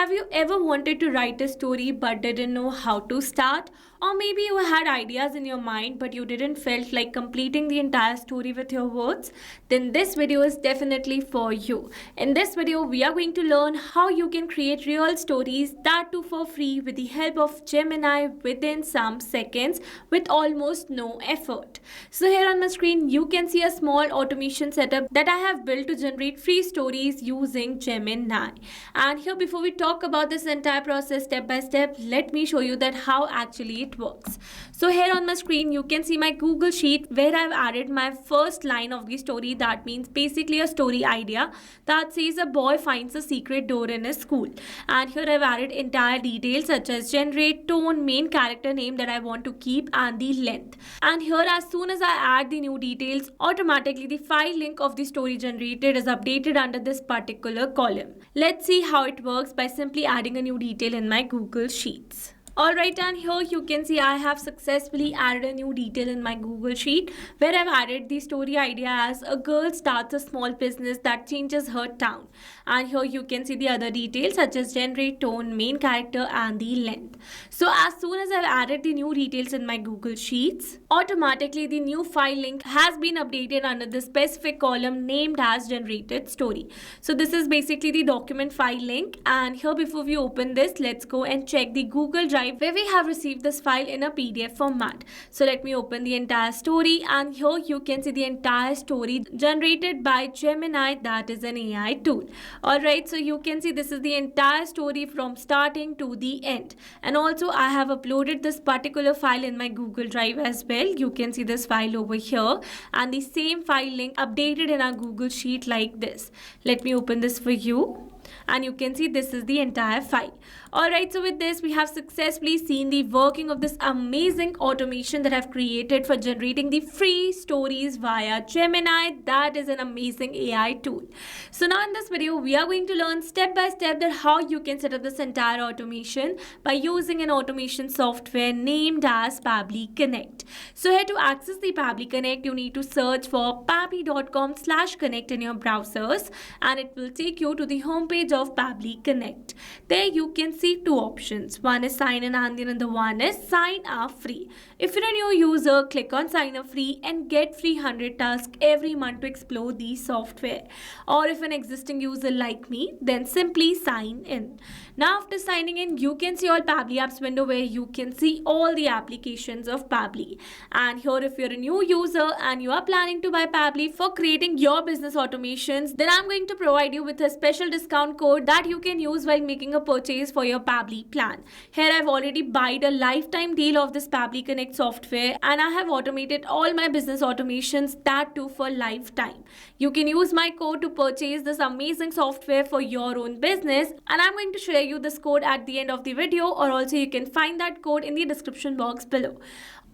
Have you ever wanted to write a story but didn't know how to start? Or maybe you had ideas in your mind but you didn't felt like completing the entire story with your words? Then this video is definitely for you. In this video, we are going to learn how you can create real stories, that too for free, with the help of Gemini within some seconds with almost no effort. So here on my screen, you can see a small automation setup that I have built to generate free stories using Gemini. And here, before we talk about this entire process step by step, let me show you that how actually it works. So here on my screen, you can see my Google Sheet where I've added my first line of the story. That means basically a story idea that says a boy finds a secret door in his school. And here I've added entire details such as generate, tone, main character name that I want to keep, and the length. And here, as soon as I add the new details, automatically the file link of the story generated is updated under this particular column. Let's see how it works by simply adding a new detail in my Google Sheets. Alright, and here you can see I have successfully added a new detail in my Google Sheet where I've added the story idea as a girl starts a small business that changes her town. And here you can see the other details such as generate, tone, main character, and the length. So as soon as I've added the new details in my Google Sheets, automatically the new file link has been updated under the specific column named as generated story. So this is basically the document file link, and here before we open this, let's go and check the Google Drive where we have received this file in a PDF format. So let me open the entire story, and here you can see the entire story generated by Gemini, that is an AI tool. Alright, so you can see this is the entire story from starting to the end. And also I have uploaded this particular file in my Google Drive as well. You can see this file over here and the same file link updated in our Google Sheet like this. Let me open this for you. And you can see this is the entire file. Alright, so with this we have successfully seen the working of this amazing automation that I've created for generating the free stories via Gemini. That is an amazing AI tool. So now in this video we are going to learn step by step that how you can set up this entire automation by using an automation software named as Pabbly Connect. So here to access the Pabbly Connect, you need to search for pabbly.com/connect in your browsers, and it will take you to the homepage of Pabbly Connect. There you can see two options. One is sign in and the other one is sign up free. If you're a new user, click on sign up free and get free 100 tasks every month to explore the software. Or if an existing user like me, then simply sign in. Now after signing in, you can see all Pabbly apps window where you can see all the applications of Pabbly. And here if you're a new user and you are planning to buy Pabbly for creating your business automations, then I'm going to provide you with a special discount code that you can use while making a purchase for your Pabbly plan. Here I've already bought a lifetime deal of this Pabbly Connect software, and I have automated all my business automations, that too for lifetime. You can use my code to purchase this amazing software for your own business, and I'm going to share you this code at the end of the video, or also you can find that code in the description box below.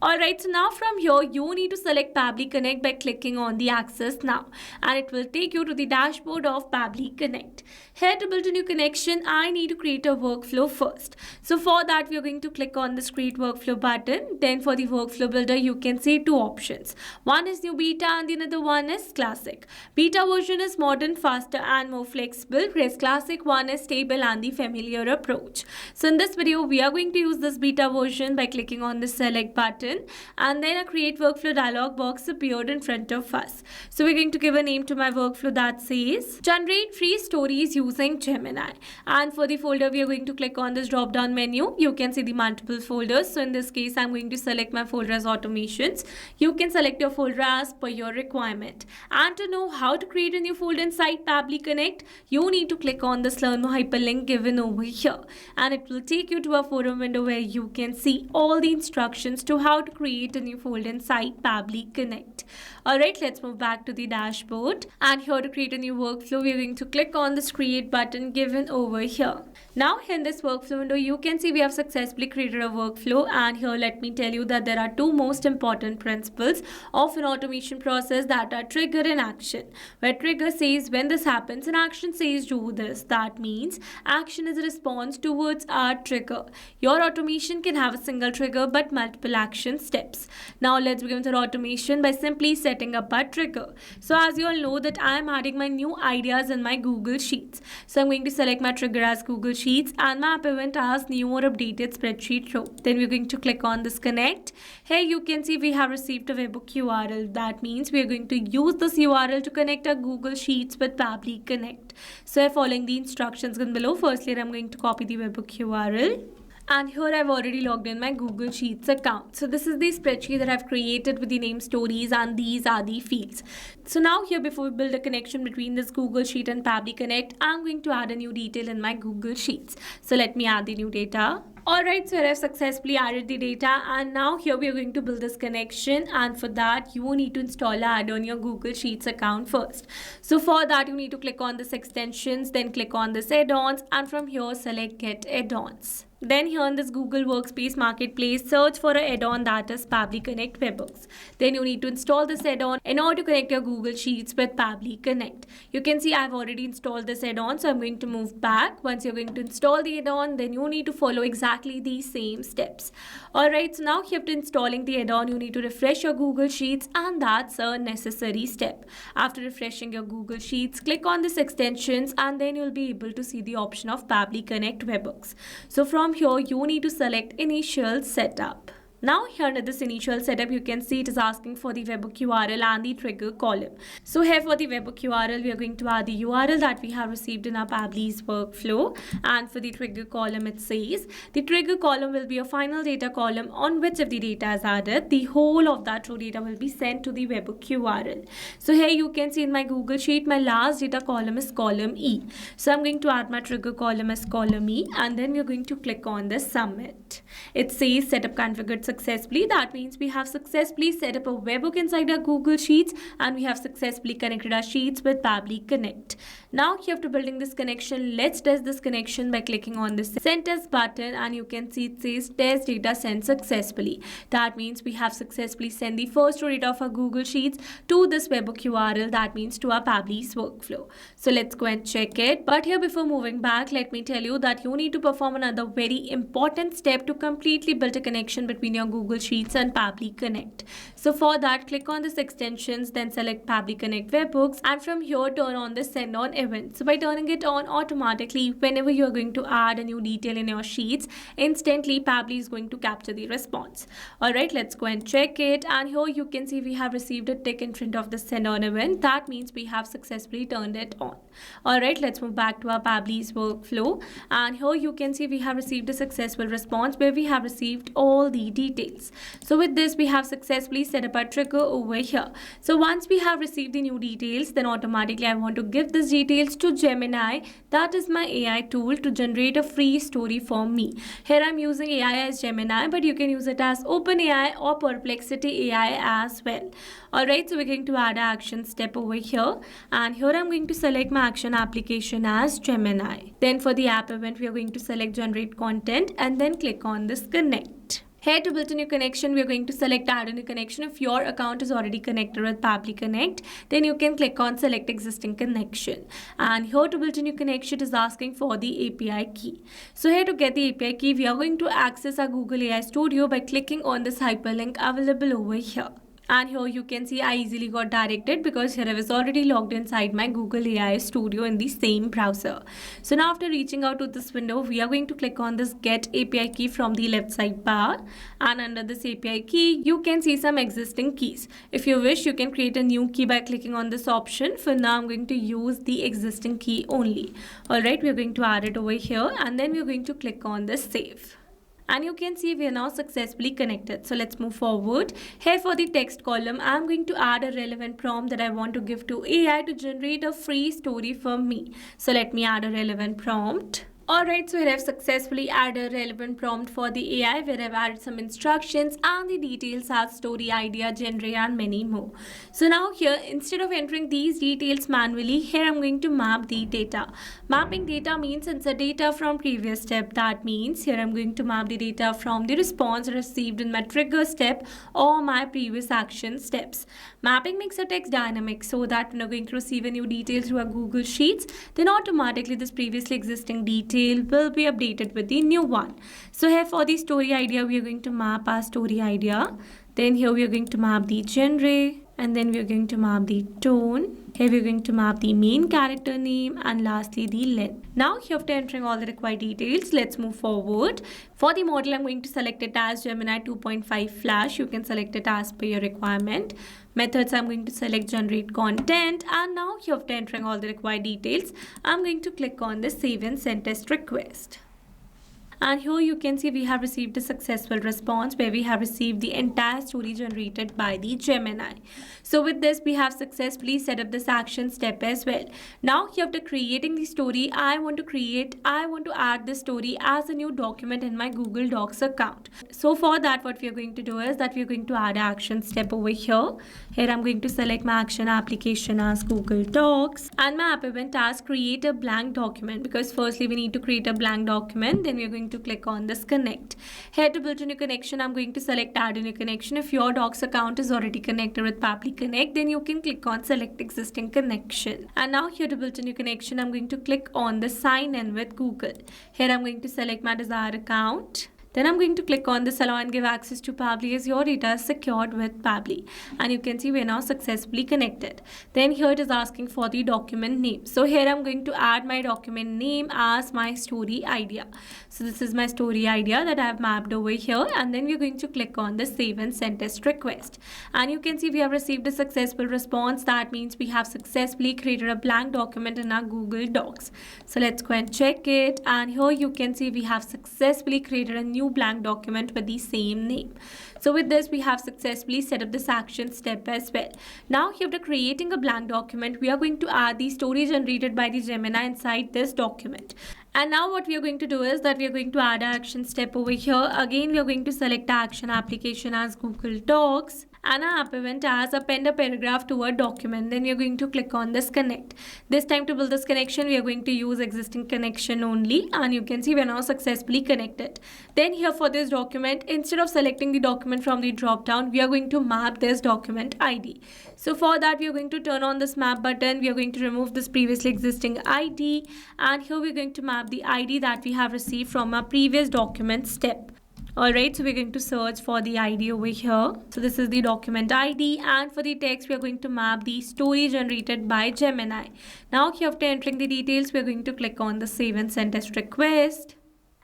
Alright, so now from here you need to select Pabbly Connect by clicking on the access now, and it will take you to the dashboard of Pabbly Connect. Here to build a new connection, I need to create a workflow first. So for that we are going to click on this create workflow button. Then for the workflow builder you can see two options. One is new beta and the other one is classic. Beta version is modern, faster and more flexible, whereas classic one is stable and the familiar approach. So in this video we are going to use this beta version by clicking on the select button, and then a create workflow dialog box appeared in front of us. So we're going to give a name to my workflow that says generate free stories using Gemini. And for the folder we are going to click on this drop down menu. You can see the multiple folders. So in this case I'm going to select my folder as automations. You can select your folder as per your requirement. And to know how to create a new folder inside Pabbly Connect, you need to click on this learn more hyperlink given over here, and it will take you to a forum window where you can see all the instructions to how to create a new folder inside Pabbly Connect. Alright, let's move back to the dashboard, and here to create a new workflow we are going to click on this create button given over here. Now in this workflow window you can see we have successfully created a workflow, and here let me tell you that there are two most important principles of an automation process, that are trigger and action. Where trigger says when this happens and action says do this. That means action is a response towards our trigger. Your automation can have a single trigger but multiple actions action steps. Now let's begin with our automation by simply setting up our trigger. So as you all know that I am adding my new ideas in my Google Sheets. So I'm going to select my trigger as Google Sheets and my app event as new or updated spreadsheet row. Then we're going to click on this connect. Here you can see we have received a webhook URL. That means we are going to use this URL to connect our Google Sheets with Pabbly Connect. So following the instructions given below, firstly I'm going to copy the webhook URL. And here I've already logged in my Google Sheets account. So this is the spreadsheet that I've created with the name stories, and these are the fields. So now here, before we build a connection between this Google Sheet and Pabbly Connect, I'm going to add a new detail in my Google Sheets. So let me add the new data. Alright, so I've successfully added the data, and now here we are going to build this connection, and for that you need to install an add on your Google Sheets account first. So for that you need to click on this extensions, then click on this add-ons, and from here select get add-ons. Then here in this Google Workspace Marketplace, search for an add-on that is Pabbly Connect Webhooks. Then you need to install this add-on in order to connect your Google Sheets with Pabbly Connect. You can see I've already installed this add-on, so I'm going to move back. Once you're going to install the add-on, then you need to follow exactly the same steps. Alright, so now after installing the add-on, you need to refresh your Google Sheets, and that's a necessary step. After refreshing your Google Sheets, click on this extensions, and then you'll be able to see the option of Pabbly Connect Webhooks. So from here you need to select initial setup. Now here under this initial setup, you can see it is asking for the webhook URL and the trigger column. So here for the webhook URL, we are going to add the URL that we have received in our Pabbly's workflow. And for the trigger column, it says the trigger column will be a final data column on which if the data is added, the whole of that row data will be sent to the webhook URL. So here you can see in my Google Sheet, my last data column is column E. So I'm going to add my trigger column as column E, and then we're going to click on the submit. It says setup configured successfully. That means we have successfully set up a webhook inside our Google Sheets, and we have successfully connected our sheets with Pabbly Connect. Now here after building this connection, let's test this connection by clicking on this send test button, and you can see it says test data sent successfully. That means we have successfully sent the first row data of our Google Sheets to this webhook URL, that means to our Pabbly's workflow. So let's go and check it. But here before moving back, let me tell you that you need to perform another very important step to completely build a connection between your Google Sheets and Pabbly Connect. So for that, click on this extensions, then select Pabbly Connect Webhooks, and from here turn on the send on event. So by turning it on, automatically whenever you're going to add a new detail in your sheets, instantly Pabbly is going to capture the response. Alright, let's go and check it, and here you can see we have received a tick in front of the send on event. That means we have successfully turned it on. Alright, let's move back to our Pabbly's workflow, and here you can see we have received a successful response where we have received all the details. So with this, we have successfully set up our trigger over here. So once we have received the new details, then automatically I want to give these details to Gemini, that is my AI tool, to generate a free story for me. Here I'm using AI as Gemini, but you can use it as OpenAI or Perplexity AI as well. Alright, so we're going to add an action step over here, and here I'm going to select my action application as Gemini. Then for the app event, we are going to select generate content, and then click on this connect. Here to build a new connection, we are going to select add a new connection. If your account is already connected with Pabbly Connect, then you can click on select existing connection. And here to build a new connection, it is asking for the API key. So here to get the API key, we are going to access our Google AI Studio by clicking on this hyperlink available over here. And here you can see I easily got directed because here I was already logged inside my Google AI Studio in the same browser. So now after reaching out to this window, we are going to click on this get API key from the left side bar. And under this API key, you can see some existing keys. If you wish, you can create a new key by clicking on this option. For now, I'm going to use the existing key only. Alright, we're going to add it over here, and then we're going to click on this save. And you can see we are now successfully connected. So let's move forward. Here for the text column, I'm going to add a relevant prompt that I want to give to AI to generate a free story for me. So let me add a relevant prompt. Alright, so here I've successfully added a relevant prompt for the AI where I've added some instructions and the details as story, idea, genre and many more. So now here, instead of entering these details manually, here I'm going to map the data. Mapping data means it's the data from previous step. That means here I'm going to map the data from the response received in my trigger step or my previous action steps. Mapping makes a text dynamic so that when you're going to receive a new detail through a Google Sheets, then automatically this previously existing detail detail will be updated with the new one. So here for the story idea, we are going to map our story idea. Then here we are going to map the genre, and then we are going to map the tone. Here we are going to map the main character name, and lastly the length. Now here after entering all the required details, let's move forward. For the model, I'm going to select it as Gemini 2.5 Flash. You can select it as per your requirement. Methods, I'm going to select generate content, and now here after entering all the required details, I'm going to click on the save and send test request. And here you can see we have received a successful response where we have received the entire story generated by the Gemini. So with this, we have successfully set up this action step as well. Now here after creating the story, I want to add this story as a new document in my Google Docs account. So for that, what we are going to do is that we are going to add an action step over here. Here I'm going to select my action application as Google Docs, and my app event as create a blank document, because firstly we need to create a blank document. Then we are going to click on this connect. Here to build a new connection, I'm going to select add a new connection. If your Docs account is already connected with Pabbly Connect, then you can click on select existing connection. And now here to build a new connection, I'm going to click on the sign in with Google. Here I'm going to select my desired account. Then I'm going to click on this allow and give access to Pabbly as your data is secured with Pabbly. And you can see we're now successfully connected. Then here it is asking for the document name. So here I'm going to add my document name as my story idea. So this is my story idea that I have mapped over here. And then we're going to click on the save and send test request. And you can see we have received a successful response. That means we have successfully created a blank document in our Google Docs. So let's go and check it. And here you can see we have successfully created a new blank document with the same name. So with this, we have successfully set up this action step as well. Now here after creating a blank document, we are going to add the story generated by the Gemini inside this document. And now what we are going to do is that we are going to add an action step over here. Again, we are going to select the action application as Google Docs, and our app event as append a paragraph to a document. Then we are going to click on this connect. This time to build this connection, we are going to use existing connection only, and you can see we are now successfully connected. Then here for this document, instead of selecting the document from the drop down, we are going to map this document ID. So for that, we are going to turn on this map button. We are going to remove this previously existing ID, and here we are going to map the ID that we have received from our previous document step. Alright, so we're going to search for the ID over here. So this is the document ID, and for the text, we are going to map the story generated by Gemini. Now here after entering the details, we are going to click on the save and send test request.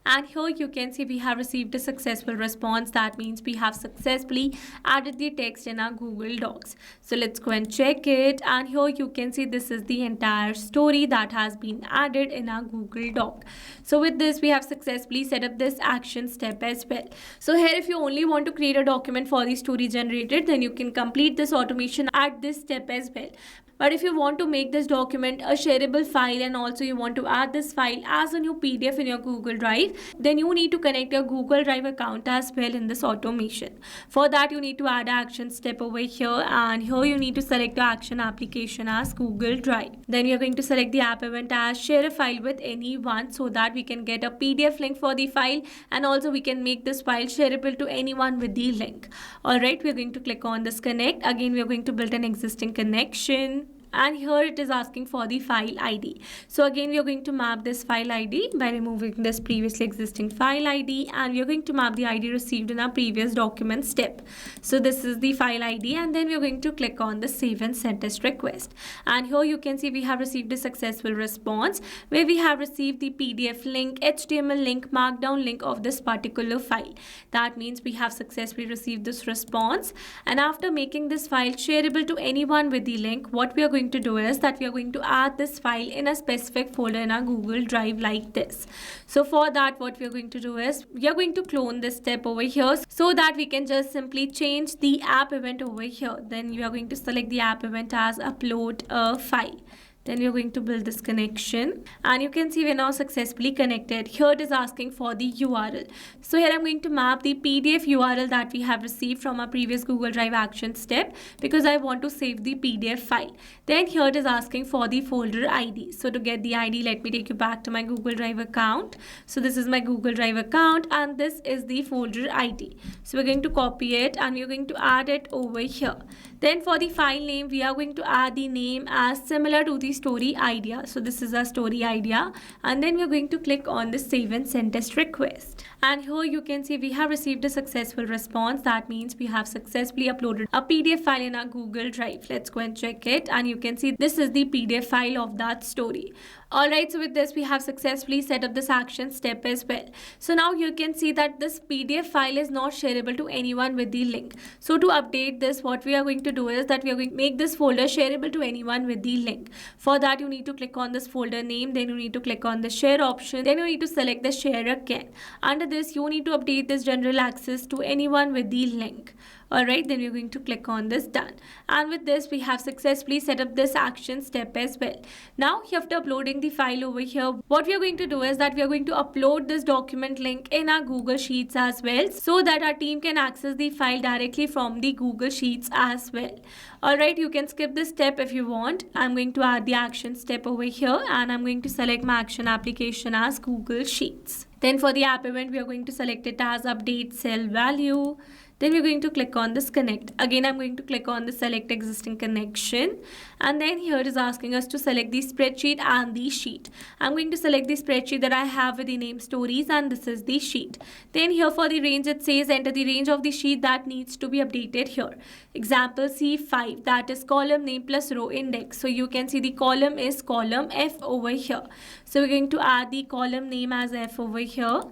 And here you can see we have received a successful response. That means we have successfully added the text in our Google Docs. So let's go and check it. And here you can see this is the entire story that has been added in our Google Doc. So with this, we have successfully set up this action step as well. So here, if you only want to create a document for the story generated, then you can complete this automation at this step as well. But if you want to make this document a shareable file, and also you want to add this file as a new PDF in your Google Drive, then you need to connect your Google Drive account as well in this automation. For that, you need to add an action step over here, and here you need to select the action application as Google Drive. Then you're going to select the app event as share a file with anyone, so that we can get a PDF link for the file, and also we can make this file shareable to anyone with the link. Alright, we're going to click on this connect. Again, we're going to build an existing connection. And here it is asking for the file ID. So again, we are going to map this file ID by removing this previously existing file ID, and we are going to map the ID received in our previous document step. So this is the file ID, and then we are going to click on the save and send test request. And here you can see we have received a successful response where we have received the PDF link, HTML link, markdown link of this particular file. That means we have successfully received this response. And after making this file shareable to anyone with the link, what we are going to do is that we are going to add this file in a specific folder in our Google Drive like this. So for that, what we are going to do is we are going to clone this step over here, so that we can just simply change the app event over here. Then we are going to select the app event as upload a file. Then we are going to build this connection, and you can see we're now successfully connected. Here it is asking for the URL. So here I'm going to map the PDF URL that we have received from our previous Google Drive action step, because I want to save the PDF file. Then here it is asking for the folder ID. So to get the ID, let me take you back to my Google Drive account. So this is my Google Drive account, and this is the folder ID. So we're going to copy it, and we're going to add it over here. Then for the file name, we are going to add the name as similar to the story idea. So this is a story idea, and then we're going to click on the save and send test request. And here you can see we have received a successful response. That means we have successfully uploaded a PDF file in our Google Drive. Let's go and check it, and you can see this is the PDF file of that story. Alright, so with this we have successfully set up this action step as well. So now you can see that this PDF file is not shareable to anyone with the link. So to update this, what we are going to do is that we are going to make this folder shareable to anyone with the link. For that, you need to click on this folder name, then you need to click on the share option, then you need to select the share again. Under this, you need to update this general access to anyone with the link. Alright, then we're going to click on this done. And with this, we have successfully set up this action step as well. Now, after uploading the file over here, what we are going to do is that we are going to upload this document link in our Google Sheets as well, so that our team can access the file directly from the Google Sheets as well. Alright, you can skip this step if you want. I'm going to add the action step over here, and I'm going to select my action application as Google Sheets. Then for the app event, we are going to select it as update cell value. Then we're going to click on this connect. Again, I'm going to click on the select existing connection. And then here it is asking us to select the spreadsheet and the sheet. I'm going to select the spreadsheet that I have with the name stories, and this is the sheet. Then here for the range, it says enter the range of the sheet that needs to be updated here. Example C5, that is column name plus row index. So you can see the column is column F over here. So we're going to add the column name as F over here.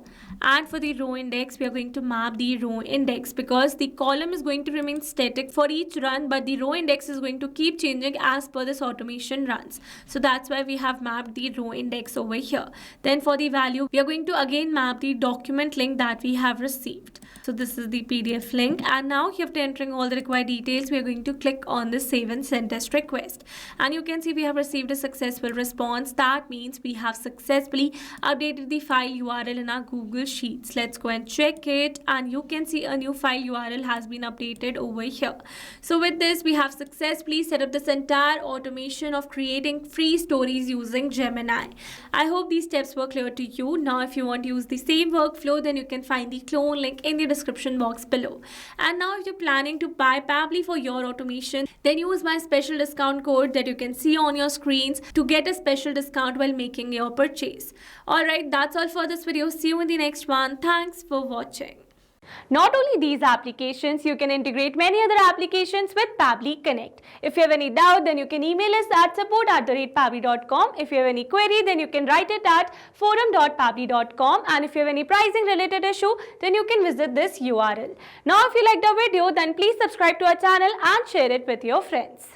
And for the row index, we are going to map the row index, because the column is going to remain static for each run, but the row index is going to keep changing as per this automation runs. So that's why we have mapped the row index over here. Then for the value, we are going to again map the document link that we have received. So this is the PDF link, and now after entering all the required details, we are going to click on the save and send test request. And you can see we have received a successful response. That means we have successfully updated the file URL in our Google Sheets. Let's go and check it, and you can see a new file URL has been updated over here. So with this, we have successfully set up this entire automation of creating free stories using Gemini. I hope these steps were clear to you. Now if you want to use the same workflow, then you can find the clone link in the description box below. And now if you're planning to buy Pabbly for your automation, then use my special discount code that you can see on your screens to get a special discount while making your purchase. Alright, that's all for this video. See you in the next one. Thanks for watching. Not only these applications, you can integrate many other applications with Pabbly Connect. If you have any doubt, then you can email us at support@pabbly.com. If you have any query, then you can write it at forum.pabbly.com. And if you have any pricing related issue, then you can visit this URL. Now, if you liked the video, then please subscribe to our channel and share it with your friends.